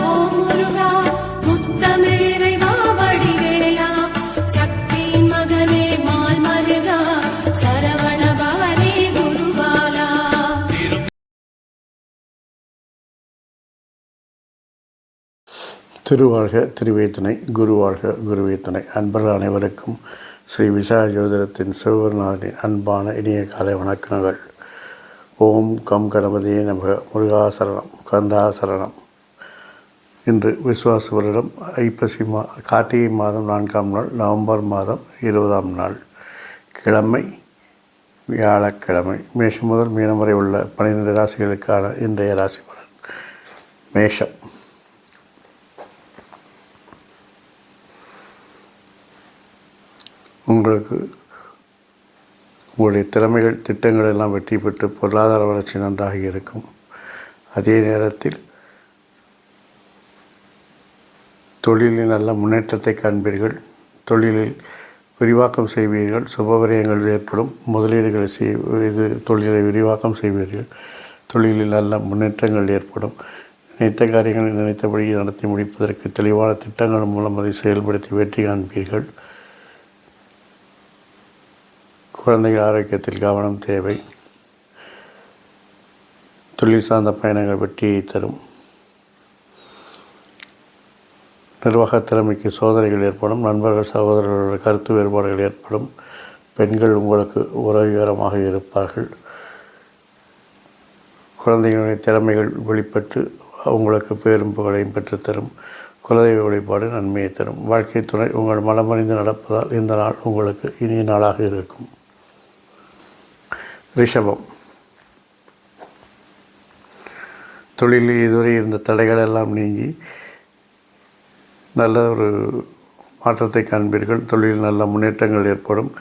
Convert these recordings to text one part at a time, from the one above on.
ஓம் முருகா முத்தமிழ் இறைவா வடிவேலா சக்தியின் மகனே மால் மருகா சரவண பவனே குருபாலா. திருவாழ்க திருவேத்துணை, குருவாழ்க குருவேத்துணை. அன்பர்கள் அனைவருக்கும் ஸ்ரீ விசாக ஜோதிடத்தின் சிவகுருநாதனின் அன்பான இனிய காலை வணக்கங்கள். ஓம் கம் கணபதியே நமக. முருகாசரணம், கந்தாசரணம். இன்று விசுவாச வருடம் ஐப்பசி கார்த்திகை மாதம் 4ஆம் நாள், நவம்பர் மாதம் 20ஆம் நாள், கிழமை வியாழக்கிழமை. மேஷம் முதல் மீனம் வரை உள்ள 12 ராசிகளுக்கான இன்றைய ராசி பலன். மேஷம். உங்களுக்கு உங்களுடைய திறமைகள் திட்டங்கள் எல்லாம் வெற்றி பெற்று பொருளாதார வளர்ச்சி நன்றாக இருக்கும். அதே நேரத்தில் தொழிலில் நல்ல முன்னேற்றத்தை காண்பீர்கள். தொழிலில் விரிவாக்கம் செய்வீர்கள். சுபவிரயங்கள் ஏற்படும். முதலீடுகளை தொழிலை விரிவாக்கம் செய்வீர்கள். தொழிலில் நல்ல முன்னேற்றங்கள் ஏற்படும். நினைத்த காரியங்களை நினைத்தபடி நடத்தி முடிப்பதற்கு தெளிவான திட்டங்கள் மூலம் அதை செயல்படுத்தி வெற்றி காண்பீர்கள். குழந்தைகள் ஆரோக்கியத்தில் கவனம் தேவை. தொழில் சார்ந்த பயணங்கள் வெற்றியை தரும். நிர்வாக திறமைக்கு சோதனைகள் ஏற்படும். நண்பர்கள் சகோதரர்களோட கருத்து வேறுபாடுகள் ஏற்படும். பெண்கள் உங்களுக்கு உதவிகரமாக இருப்பார்கள். குழந்தைகளுடைய திறமைகள் வெளிப்பட்டு உங்களுக்கு பேரும் புகழையும் பெற்றுத்தரும். குலதெய்வ வழிபாடு நன்மையை தரும். வாழ்க்கை துணை உங்கள் மனமறிந்து நடப்பதால் இந்த நாள் உங்களுக்கு இனிய நாளாக இருக்கும். ரிஷபம். தொழிலில் இதுவரை இருந்த தடைகள் எல்லாம் நீங்கி நல்ல ஒரு மாற்றத்தை காண்பீர்கள். தொழிலில் நல்ல முன்னேற்றங்கள் ஏற்படும்.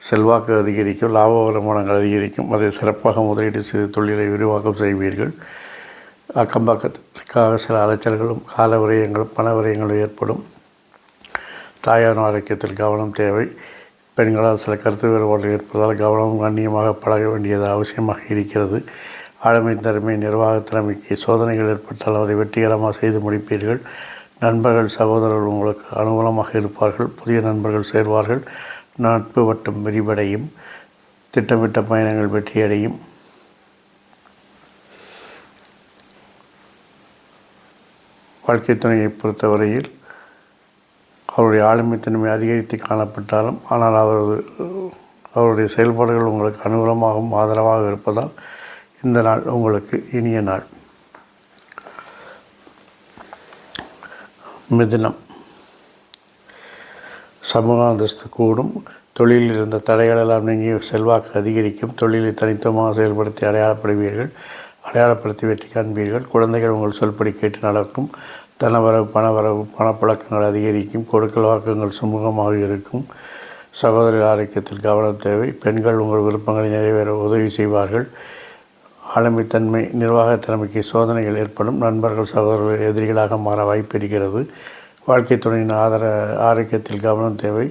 செல்வாக்கு அதிகரிக்கும். லாப வருமானங்கள் அதிகரிக்கும். அதை சிறப்பாக முதலீடு செய்து தொழிலை விரிவாக்கம் செய்வீர்கள். அக்கம்பக்கத்திற்காக சில அலைச்சல்களும் கால விரயங்களும் பண விரயங்களும் ஏற்படும். தாயான ஆரோக்கியத்தில் கவனம் தேவை. பெண்களால் சில கருத்து வேறுபாடுகள் ஏற்பதால் கவனமும் கண்ணியமாக பழக வேண்டியது அவசியமாக இருக்கிறது. ஆளுமை திறமை நிர்வாக திறமைக்கு சோதனைகள் ஏற்பட்டால் அதை வெற்றிகரமாக செய்து முடிப்பீர்கள். நண்பர்கள் சகோதரர்கள் உங்களுக்கு அனுகூலமாக இருப்பார்கள். புதிய நண்பர்கள் சேர்வார்கள். நட்பு வட்டம் விரிவடையும். திட்டமிட்ட பயணங்கள் வெற்றியடையும். வாழ்க்கை துணையை பொறுத்தவரையில் அவருடைய ஆளுமைத்தன்மை அதிகரித்து காணப்பட்டாலும் ஆனால் அவருடைய செயல்பாடுகள் உங்களுக்கு அனுகூலமாகவும் ஆதரவாக இருப்பதால் இந்த நாள் உங்களுக்கு இனிய நாள். மிதுனம். சமூக அந்தஸ்து கூடும். தொழிலில் இருந்த தடைகளெல்லாம் நீங்கி செல்வாக்கு அதிகரிக்கும். தொழிலை தனித்துவமாக செயல்படுத்தி அடையாளப்படுத்தி வெற்றி காண்பீர்கள். குழந்தைகள் உங்கள் சொல்படி கேட்டு நடக்கும். தனவரவு பணவரவு பணப்பழக்கங்கள் அதிகரிக்கும். கொடுக்கல் வாக்கங்கள் சுமூகமாக இருக்கும். சகோதரர் ஆரோக்கியத்தில் கவனம் தேவை. பெண்கள் உங்கள் விருப்பங்களை நிறைவேற உதவி செய்வார்கள். ஆளுமைத்தன்மை நிர்வாக திறமைக்கு சோதனைகள் ஏற்படும். நண்பர்கள் சகோதரர்கள் எதிரிகளாக மாற வாய்ப்பு இருக்கிறது. வாழ்க்கை துணையின் ஆரோக்கியத்தில் கவனம் தேவை.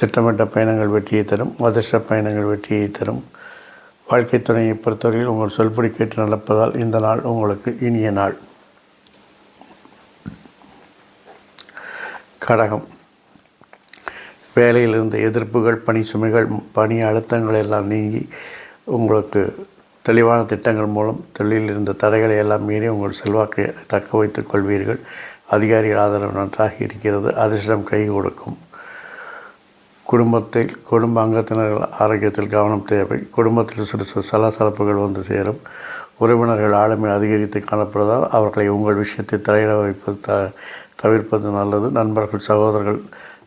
திட்டமிட்ட பயணங்கள் வெற்றியை தரும். அதிர்ஷ்ட பயணங்கள் வெற்றியை தரும். வாழ்க்கை துணையை பொறுத்தவரையில் உங்கள் சொல்படி கேட்டு நடப்பதால் இந்த நாள் உங்களுக்கு இனிய நாள். கடகம். வேலையில் இருந்த எதிர்ப்புகள், பணி சுமைகள், பணி அழுத்தங்கள் எல்லாம் நீங்கி உங்களுக்கு தெளிவான திட்டங்கள் மூலம் தொழிலில் இருந்த தடைகளை எல்லாம் மீறி உங்கள் செல்வாக்கை தக்க வைத்துக் கொள்வீர்கள். அதிகாரிகள் ஆதரவு நன்றாக இருக்கிறது. அதிர்ஷ்டம் கை கொடுக்கும். குடும்ப அங்கத்தினர்கள் ஆரோக்கியத்தில் கவனம் தேவை. குடும்பத்தில் சிறு சலசலப்புகள் வந்து சேரும். உறவினர்கள் ஆளுமை அதிகரித்து காணப்படுவதால் அவர்களை உங்கள் விஷயத்தை தலையிட வைப்பது தவிர்ப்பது நல்லது. நண்பர்கள் சகோதரர்கள்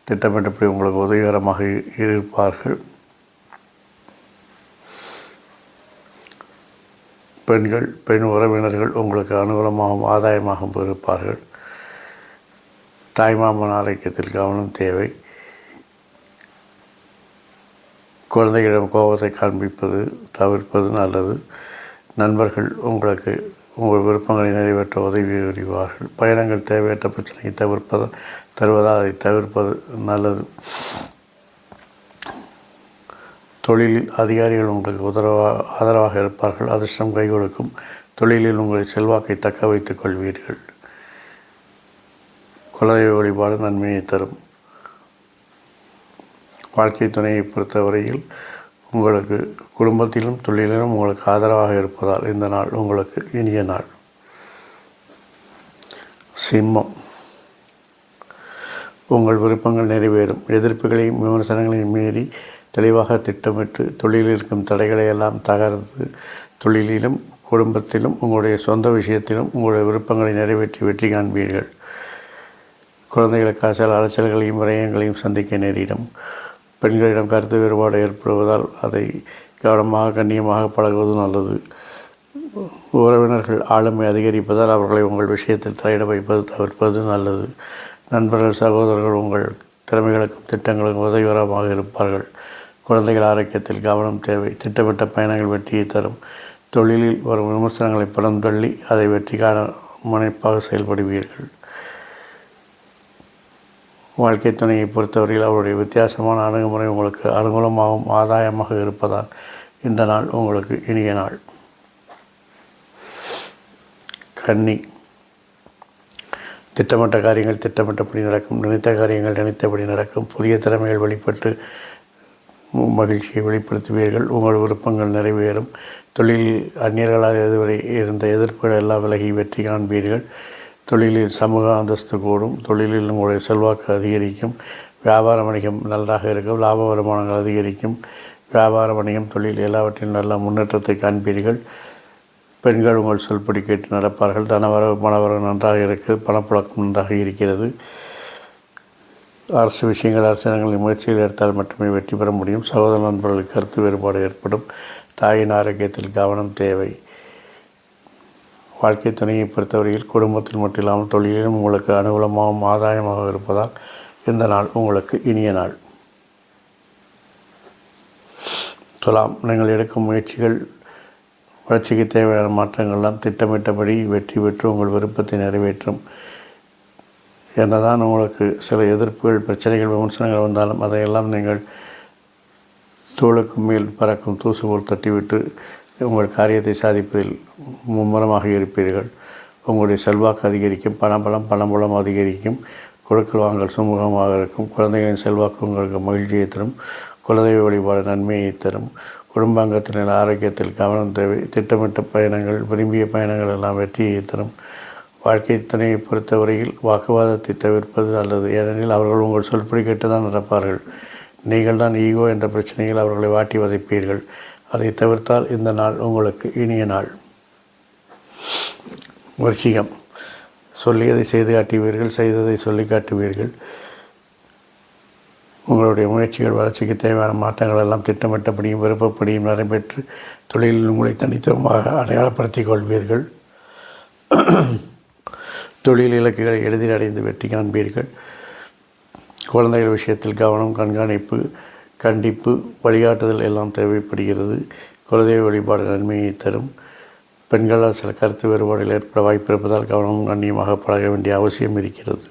திட்டமிட்டபடி உங்களுக்கு உதவிகரமாக இருப்பார்கள். பெண் உறவினர்கள் உங்களுக்கு அனுகூலமாகவும் ஆதாயமாகவும் இருப்பார்கள். தாய்மாமன் ஆரோக்கியத்தில் கவனம் தேவை. குழந்தைகளிடம் கோபத்தை காண்பிப்பது தவிர்ப்பது நல்லது. நண்பர்கள் உங்களுக்கு உங்கள் விருப்பங்களை நிறைவேற்ற உதவி புரிவார்கள். பயணங்கள் தேவையற்ற பிரச்சனையை தருவதால் அதை தவிர்ப்பது நல்லது. தொழிலில் அதிகாரிகள் உங்களுக்கு ஆதரவாக இருப்பார்கள். அதிர்ஷ்டம் கை கொடுக்கும். தொழிலில் உங்கள் செல்வாக்கை தக்க வைத்துக் கொள்வீர்கள். குலதெய்வ வழிபாடு நன்மையை தரும். வாழ்க்கை துணையை பொறுத்தவரையில் உங்களுக்கு குடும்பத்திலும் தொழிலிலும் உங்களுக்கு ஆதரவாக இருப்பதால் இந்த நாள் உங்களுக்கு இனிய நாள். சிம்மம். உங்கள் விருப்பங்கள் நிறைவேறும். எதிர்ப்புகளையும் விமர்சனங்களையும் மீறி தெளிவாக திட்டமிட்டு தொழிலில் இருக்கும் தடைகளை எல்லாம் தகர்த்து தொழிலிலும் குடும்பத்திலும் உங்களுடைய சொந்த விஷயத்திலும் உங்களுடைய விருப்பங்களை நிறைவேற்றி வெற்றி காண்பீர்கள். குழந்தைகளுக்காக சில அலைச்சல்களையும் விரயங்களையும் சந்திக்க நேரிடும். பெண்களிடம் கருத்து வேறுபாடு ஏற்படுவதால் அதை கவனமாக கண்ணியமாக பழகுவது நல்லது. உறவினர்கள் ஆளுமை அதிகரிப்பதால் அவர்களை உங்கள் விஷயத்தில் தலையிட வைப்பது தவிர்ப்பது நல்லது. நண்பர்கள் சகோதரர்கள் உங்கள் திறமைகளுக்கும் திட்டங்களுக்கும் உதவிகரமாக இருப்பார்கள். குழந்தைகள் ஆரோக்கியத்தில் கவனம் தேவை. திட்டமிட்ட பயணங்கள் வெற்றியை தரும். தொழிலில் வரும் விமர்சனங்களை புறம் தள்ளி அதை வெற்றிக்கான முனைப்பாக செயல்படுவீர்கள். வாழ்க்கை துணையை பொறுத்தவரையில் அவருடைய வித்தியாசமான அணுகுமுறை உங்களுக்கு அனுகூலமாகவும் ஆதாயமாக இருப்பதால் இந்த நாள் உங்களுக்கு இனிய நாள். கன்னி. திட்டமிட்ட காரியங்கள் திட்டமிட்டபடி நடக்கும். நினைத்த காரியங்கள் நினைத்தபடி நடக்கும். புதிய திறமைகள் வெளிப்பட்டு மகிழ்ச்சியை வெளிப்படுத்துவீர்கள். உங்கள் விருப்பங்கள் நிறைவேறும். தொழிலில் அந்நியர்களால் எதுவரை இருந்த எதிர்ப்புகள் எல்லாம் விலகி வெற்றி காண்பீர்கள். தொழிலில் சமூக அந்தஸ்து கூடும். தொழிலில் உங்களுடைய செல்வாக்கு அதிகரிக்கும். வியாபார வணிகம் நன்றாக இருக்கும். லாப வருமானங்கள் அதிகரிக்கும். வியாபார வணிகம் தொழில் எல்லாவற்றிலும் நல்ல முன்னேற்றத்தை காண்பீர்கள். பெண்கள் உங்கள் சொல்படி கேட்டு நடப்பார்கள். தனவரவு பணவரவு நன்றாக இருக்குது. பணப்புழக்கம் நன்றாக இருக்கிறது. அரசு விஷயங்கள் அரசாங்கங்களின் முயற்சிகள் எடுத்தால் மட்டுமே வெற்றி பெற முடியும். சகோதர நண்பர்களுக்கு கருத்து வேறுபாடு ஏற்படும். தாயின் ஆரோக்கியத்தில் கவனம் தேவை. வாழ்க்கை துணையை பொறுத்தவரையில் குடும்பத்தில் மட்டும் இல்லாமல் தொழிலிலும் உங்களுக்கு அனுகூலமாகவும் ஆதாயமாக இருப்பதால் இந்த நாள் உங்களுக்கு இனிய நாள். துலாம். நீங்கள் எடுக்கும் முயற்சிகள் வளர்ச்சிக்கு தேவையான மாற்றங்கள்லாம் திட்டமிட்டபடி வெற்றி பெற்று உங்கள் விருப்பத்தை நிறைவேற்றும். என்னதான் உங்களுக்கு சில எதிர்ப்புகள் பிரச்சனைகள் விமர்சனங்கள் வந்தாலும் அதையெல்லாம் நீங்கள் தோளுக்கு மேல் பறக்கும் தூசு போல் தட்டிவிட்டு உங்கள் காரியத்தை சாதிப்பதில் மும்முரமாக இருப்பீர்கள். உங்களுடைய செல்வாக்கு அதிகரிக்கும். பணபலம் அதிகரிக்கும். கொடுக்கல் வாங்கல் சுமூகமாக இருக்கும். குழந்தைகளின் செல்வாக்கு உங்களுக்கு மகிழ்ச்சியை தரும். குலதெய்வ வழிபாடு நன்மையை தரும். குடும்பாங்கத்தினர் ஆரோக்கியத்தில் கவனம் தேவை. திட்டமிட்ட பயணங்கள் விரும்பிய பயணங்கள் எல்லாம் வெற்றியை தரும். வாழ்க்கை துணையை பொறுத்தவரையில் வாக்குவாதத்தை தவிர்ப்பது நல்லது. ஏனெனில் அவர்கள் உங்கள் சொல்படி கேட்டு தான் நடப்பார்கள். நீங்கள் தான் ஈகோ என்ற பிரச்சனையில் அவர்களை வாட்டி வதைப்பீர்கள். அதை தவிர்த்தால் இந்த நாள் உங்களுக்கு இனிய நாள். விருச்சிகம். சொல்லியதை செய்து காட்டுவீர்கள். செய்ததை சொல்லி காட்டுவீர்கள். உங்களுடைய முயற்சிகள் வளர்ச்சிக்கு தேவையான மாற்றங்கள் எல்லாம் திட்டமிட்டபடியும் விருப்பப்படியும் நடைபெற்று தொழிலில் உங்களை தனித்துவமாக அடையாளப்படுத்திக் கொள்வீர்கள். தொழில் இலக்குகளை எளிதில் அடைந்து வெற்றி காண்பீர்கள். குழந்தைகள் விஷயத்தில் கவனம், கண்காணிப்பு, கண்டிப்பு, வழிகாட்டுதல் எல்லாம் தேவைப்படுகிறது. குலதெய்வ வழிபாடு நன்மையை தரும். பெண்களால் சில கருத்து வேறுபாடுகள் ஏற்பட வாய்ப்பிருப்பதால் கவனமும் கண்ணியமாக பழக வேண்டிய அவசியம் இருக்கிறது.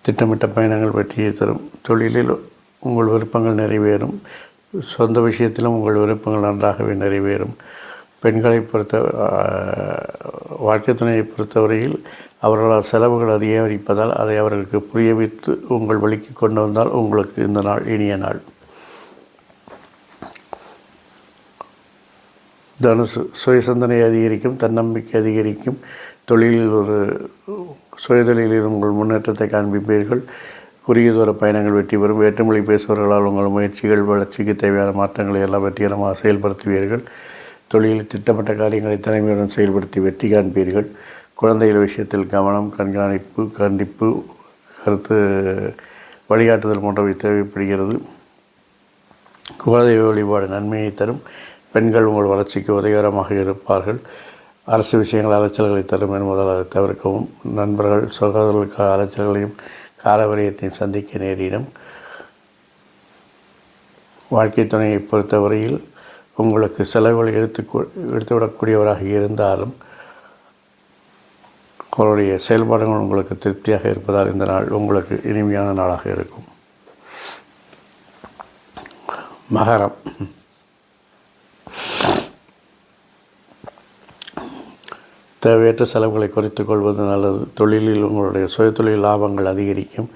திட்டமிட்ட பயணங்கள் வெற்றியை தரும். தொழிலில் உங்கள் விருப்பங்கள் நிறைவேறும். சொந்த விஷயத்திலும் உங்கள் விருப்பங்கள் நன்றாகவே நிறைவேறும். பெண்களை வாழ்க்கை துணையை பொறுத்தவரையில் அவர்களால் செலவுகள் அதிகரிப்பதால் அதை அவர்களுக்கு புரிய வைத்து உங்கள் வழிக்கு கொண்டு வந்தால் உங்களுக்கு இந்த நாள் இனிய நாள். தனுசு. சுயசிந்தனை அதிகரிக்கும். தன்னம்பிக்கை அதிகரிக்கும். தொழிலில் ஒரு சுயதொழிலில் உங்கள் முன்னேற்றத்தை காண்பிப்பீர்கள். குறுகிய தூர பயணங்கள் வெற்றி பெறும். வேற்றுமொழி பேசுபவர்களால் உங்கள் முயற்சிகள் வளர்ச்சிக்கு தேவையான மாற்றங்களை எல்லாம் வெற்றிகரமாக செயல்படுத்துவீர்கள். தொழிலில் திட்டமிட்ட காரியங்களை திறமையுடன் செயல்படுத்தி வெற்றி காண்பீர்கள். குழந்தைகள் விஷயத்தில் கவனம், கண்காணிப்பு, கண்டிப்பு, கருத்து வழிகாட்டுதல் போன்றவை தேவைப்படுகிறது. குலதெய்வ வழிபாடு நன்மையை தரும். பெண்கள் உங்கள் வளர்ச்சிக்கு உதவிகரமாக இருப்பார்கள். அரசு விஷயங்கள் அலைச்சல்களை தரும் என்பதால் அதை தவிர்க்கவும். நண்பர்கள் சகோதரர்களுக்காக அலைச்சல்களையும் காலவரியத்தையும் சந்திக்க நேரிடும். வாழ்க்கை துணையை பொறுத்தவரையில் உங்களுக்கு செலவுகளை எடுத்துவிடக்கூடியவராக இருந்தாலும் அவருடைய செயல்பாடுகள் உங்களுக்கு திருப்தியாக இருப்பதால் இந்த நாள் உங்களுக்கு இனிமையான நாளாக இருக்கும். மகரம். தேவையற்ற செலவுகளை குறைத்துக் கொள்வது நல்லது. தொழிலில் உங்களுடைய சுயதொழில் லாபங்கள் அதிகரிக்கும்.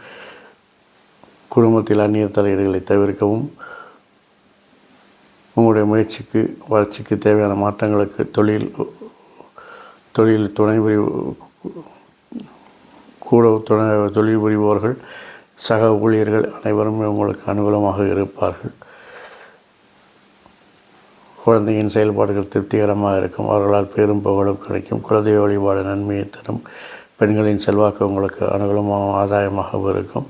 குடும்பத்தில் அந்நிய தலையீடுகளை தவிர்க்கவும், உங்களுடைய முயற்சிக்கு வளர்ச்சிக்கு தேவையான மாற்றங்களுக்கு தொழில் தொழில் புரிபவர்கள், சக ஊழியர்கள் அனைவரும் உங்களுக்கு அனுகூலமாக இருப்பார்கள். குழந்தையின் செயல்பாடுகள் திருப்திகரமாக இருக்கும். அவர்களால் பேரும் புகழும் கிடைக்கும். குலதெய்வ வழிபாடு நன்மையை தரும். பெண்களின் செல்வாக்கு உங்களுக்கு அனுகூலமாக ஆதாயமாக இருக்கும்.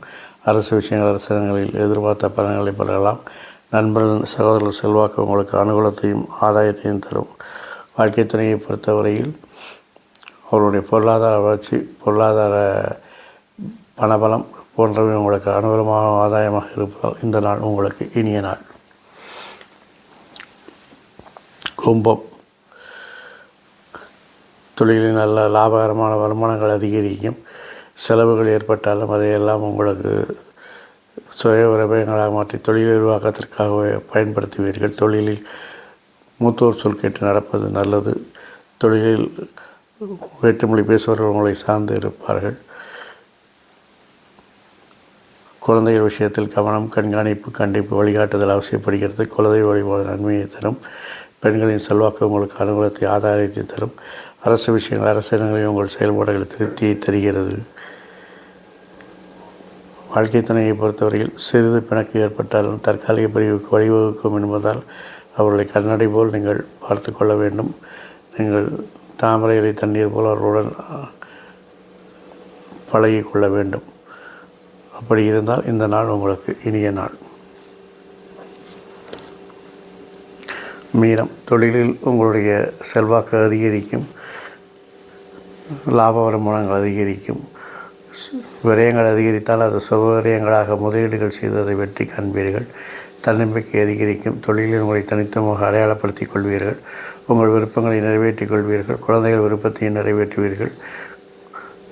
அரசு விஷயங்கள் அரசாங்கங்களில் எதிர்பார்த்த பலன்களை பெறலாம். நண்பர்கள் சகோதரர்கள் செல்வாக்கு உங்களுக்கு அனுகூலத்தையும் ஆதாயத்தையும் தரும். வாழ்க்கை துணையை பொறுத்தவரையில் அவருடைய பொருளாதார வளர்ச்சி, பொருளாதார பணபலம் போன்றவை உங்களுக்கு அனுகூலமாக ஆதாயமாக இருப்பதால் இந்த நாள் உங்களுக்கு இனிய நாள். கும்பம். தொழிலில் நல்ல லாபகரமான வருமானங்கள் அதிகரிக்கும். செலவுகள் ஏற்பட்டாலும் அதையெல்லாம் உங்களுக்கு சுய விரயங்களாக மாற்றி தொழில் உருவாக்கத்திற்காகவே பயன்படுத்துவீர்கள். தொழிலில் மூத்தோர் சொல் கேட்டு நடப்பது நல்லது. தொழிலில் வேற்றுமொழி பேசுபவர்கள் உங்களை சார்ந்து இருப்பார்கள். குழந்தைகள் விஷயத்தில் கவனம், கண்காணிப்பு, கண்டிப்பு, வழிகாட்டுதல் அவசியப்படுகிறது. குலதெய்வ வழிபாடு நன்மையை தரும். பெண்களின் செல்வாக்கு உங்களுக்கு அனுகூலத்தை ஆதாயத்தை தரும். அரசு விஷயங்கள் அரசியல்களில் உங்கள் செயல்பாடுகள் திருப்தியை தருகிறது. வாழ்க்கை துணையை பொறுத்தவரையில் சிறிது பிணக்கு ஏற்பட்டாலும் தற்காலிக பிரிவுக்கு வழிவகுக்கும் என்பதால் அவர்களை கண்ணடை போல் நீங்கள் பார்த்து கொள்ள வேண்டும். நீங்கள் தாமரை இலை தண்ணீர் போல் அவர்களுடன் பழகி கொள்ள வேண்டும். அப்படி இருந்தால் இந்த நாள் உங்களுக்கு இனிய நாள். மீனம். தொழிலில் உங்களுடைய செல்வாக்கு அதிகரிக்கும். லாப வருமானங்கள் அதிகரிக்கும். விரயங்கள் அதிகரித்தால் அது சுபவிரயங்களாக முதலீடுகள் செய்ததை வெற்றி காண்பீர்கள். தன்னம்பிக்கை அதிகரிக்கும். தொழிலில் உங்களை தனித்துவமாக அடையாளப்படுத்திக் கொள்வீர்கள். உங்கள் விருப்பங்களை நிறைவேற்றிக் கொள்வீர்கள். குழந்தைகள் விருப்பத்தையும் நிறைவேற்றுவீர்கள்.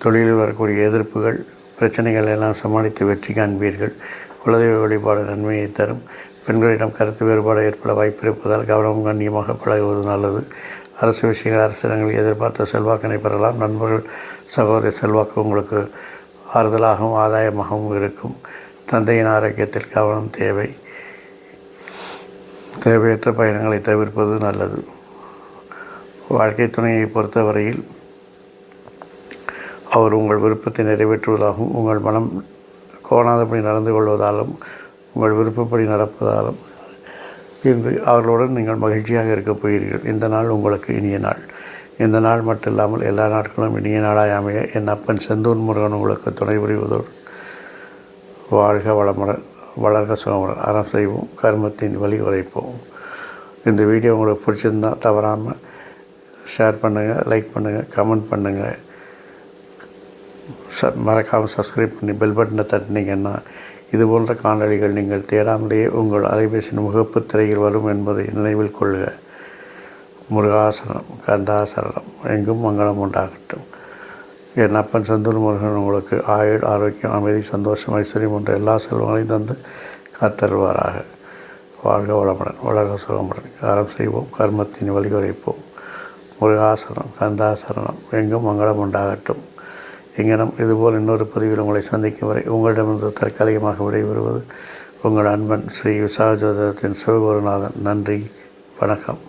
தொழிலில் வரக்கூடிய எதிர்ப்புகள், பிரச்சனைகள் எல்லாம் சமாளித்து வெற்றி காண்பீர்கள். குலதெய்வ வழிபாடு நன்மையை தரும். பெண்களிடம் கருத்து வேறுபாடு ஏற்பட வாய்ப்பு இருப்பதால் கவனம் கண்ணியமாக பழகுவது நல்லது. அரசு விஷயங்கள் அரசிடங்களில் எதிர்பார்த்த செல்வாக்கினை பெறலாம். நண்பர்கள் சகோதர செல்வாக்கு உங்களுக்கு ஆறுதலாகவும் ஆதாயமாகவும் இருக்கும். தந்தையின் ஆரோக்கியத்தில் கவனம் தேவை. தேவையற்ற பயணங்களை தவிர்ப்பது நல்லது. வாழ்க்கை துணையை பொறுத்தவரையில் அவர் உங்கள் விருப்பத்தை நிறைவேற்றுவதாகவும் உங்கள் மனம் கோணாதபடி நடந்து கொள்வதாலும் உங்கள் விருப்பப்படி நடப்பதாலும் இன்று அவர்களுடன் நீங்கள் மகிழ்ச்சியாக இருக்கப் போகிறீர்கள். இந்த நாள் உங்களுக்கு இனிய நாள். இந்த நாள் மட்டும் இல்லாமல் எல்லா நாட்களும் இனிய நாளாய் அமைய என் அப்பன் செந்தூர் முருகன் உங்களுக்கு துணை புரிவதோடு வாழ்க வளமுடன், வளர்க சுகமுடன், அறம் செய்வோம், கர்மத்தின் வழி உரைப்போம். இந்த வீடியோ உங்களுக்கு பிடிச்சிருந்தால் தவறாமல் ஷேர் பண்ணுங்கள், லைக் பண்ணுங்கள், கமெண்ட் பண்ணுங்கள். மறக்காமல் சப்ஸ்கிரைப் பண்ணி பெல் பட்டனை தட்டினீங்கன்னா இது போன்ற காணொளிகள் நீங்கள் தேடாமலேயே உங்கள் அலைபேசியின் முகப்பு திரையில் வரும் என்பதை நினைவில் கொள்க. முருகாசனம், கந்தாசரணம், எங்கும் மங்களம் உண்டாகட்டும். என் அப்பன் செந்தூர் முருகன் உங்களுக்கு ஆயுள், ஆரோக்கியம், அமைதி, சந்தோஷம், ஐஸ்வர்யம் போன்ற எல்லா செல்வங்களையும் தந்து காத்தருவாராக. வாழ்க வளமுடன், வளர்க சுகமுடன், அறம் செய்வோம், கர்மத்தின் வழி உரைப்போம். முருகாசனம், கந்தாசரணம், எங்கும் மங்களம் உண்டாகட்டும். இங்கனம் இதுபோல் இன்னொரு பதிவில் உங்களை சந்திக்கும் வரை உங்களிடமிருந்து தற்காலிகமாக விடைபெறுவது உங்கள் அன்பன் ஸ்ரீ விசாக ஜோதிடத்தின் சிவகுருநாதன். நன்றி, வணக்கம்.